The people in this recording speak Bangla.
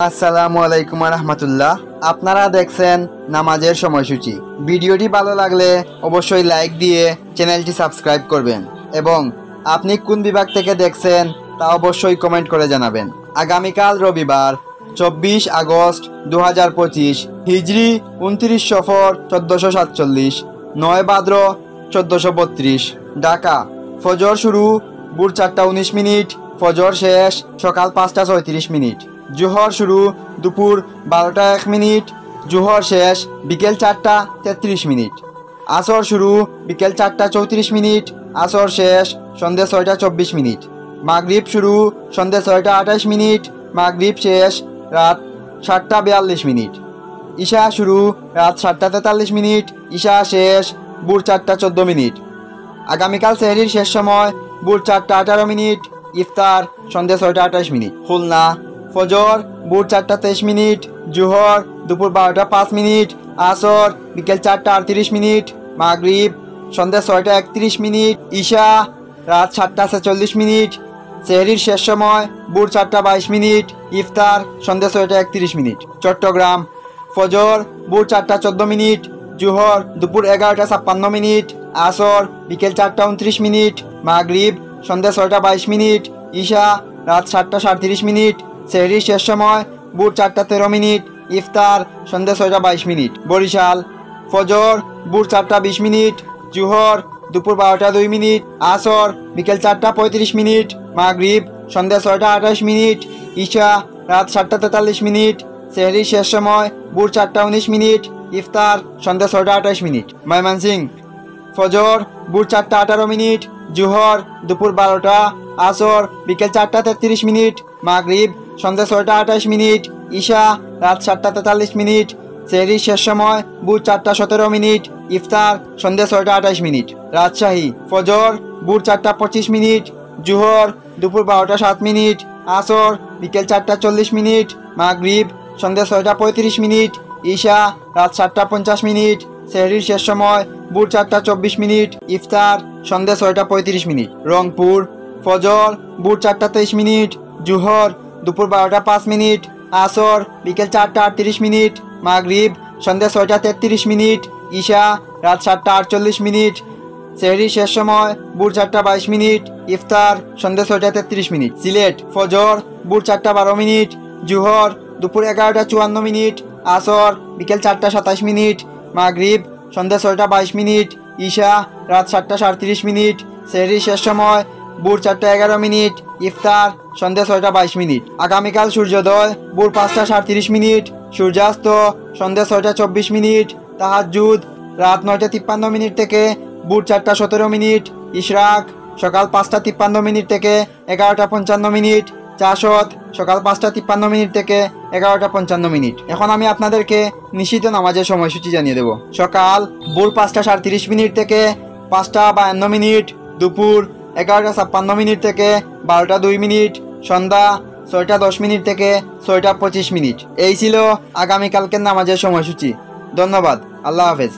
আসসালামু আলাইকুম রহমতুল্লাহ। আপনারা দেখছেন নামাজের সময়সূচি। ভিডিওটি ভালো লাগলে অবশ্যই লাইক দিয়ে চ্যানেলটি সাবস্ক্রাইব করবেন এবং আপনি কোন বিভাগ থেকে দেখছেন তা অবশ্যই কমেন্ট করে জানাবেন। আগামীকাল রবিবার 24 আগস্ট 2025 হিজরি 29 সফর 1447 9 ভাদ্র 1432 ঢাকা। ফজর শুরু ভোর 4:19, ফজর শেষ সকাল 5:34। জোহর শুরু দুপুর 12:01, জোহর শেষ বিকেল 4:33। আসর শুরু বিকেল 4:34, আসর শেষ সন্ধ্যে 6:24। মাগরিব শুরু সন্ধ্যে 6:28, মাগরিব শেষ রাত 7:42। ঈশা শুরু রাত 7:43, ঈশা শেষ ভোর 4:14। আগামীকাল সেহরির শেষ সময় ভোর 4:18, ইফতার সন্ধ্যে 6:28। খুলনা ফজর ভোর 4:23, জোহর দুপুর 12:05, আসর বিকেল 4:38, মাগরিব সন্ধ্যে 6:31, ঈশা রাত 7:46। সেহরির শেষ সময় ভোর 4:22, ইফতার সন্ধ্যে 6:31। চট্টগ্রাম ফজর ভোর 4:14, জোহর দুপুর 11:56, আসর বিকেল 4:29, মাগরিব সন্ধ্যে 6:22, ঈশা রাত 7:37। সেহরির শেষ সময় ভোর 4:13, ইফতার সন্ধ্যে 6:22। বরিশাল ফজর ভোর 4:20, জোহর দুপুর 12:02, আসর বিকেল 4:35, মাগরিব সন্ধ্যা 6:28, ঈশা রাত 7:43। সেহরির শেষ সময় ভোর 4:19, ইফতার সন্ধ্যা 6:28। ময়মনসিংহ ফজর ভোর 4:18, জোহর দুপুর 12টা, আসর বিকেল 4:33, মাগরিব সন্ধ্যা 6:28, ঈশা রাত 7:43। সেহরির শেষ সময় ভোর 4:17, ইফতার সন্ধ্যা 6:28। রাজশাহী ফজর ভোর 4:25, জোহর দুপুর 12:07, আসর বিকেল 4:40, মাগরিব সন্ধ্যা 6:35, ঈশা রাত 7:50। সেহরির শেষ সময় ভোর 4:24, ইফতার সন্ধ্যা 6:35। রংপুর ফজর ভোর 4:23, জোহর দুপুর 12:05, আসর বিকেল 4:38, মাগরিব সন্ধ্যা 6:33, ঈশা রাত 7:48। সেহরির শেষ সময় ভোর 4:22, ইফতার সন্ধ্যা 6:33। সিলেট ফজর ভোর 4:12, জোহর দুপুর 11:54, আসর বিকেল 4:27, মাগরিব সন্ধ্যা 6:22, ঈশা রাত 7:37। সেহরির শেষ সময় ভোর 4:11, ইফতার সন্ধ্যা 6:22। আগামীকাল সূর্যোদয় ভোর 5:37, সূর্যাস্ত সন্ধ্যা 6:24, তাহাজ্জুদ রাত 9:53 থেকে ভোর 4:17, ইশরাক সকাল 5:53 থেকে 11:55, চাষত সকাল 5:53 থেকে 11:55। এখন আমি আপনাদেরকে নিষিদ্ধ নামাজের সময়সূচি জানিয়ে দেব। সকাল ভোর 5:37 থেকে 5:52, দুপুর 11:56 থেকে 12:02, সন্ধ্যা 6:10 থেকে 6:25। এই ছিল আগামীকালকের নামাজের সময়সূচি। ধন্যবাদ। আল্লাহ হাফেজ।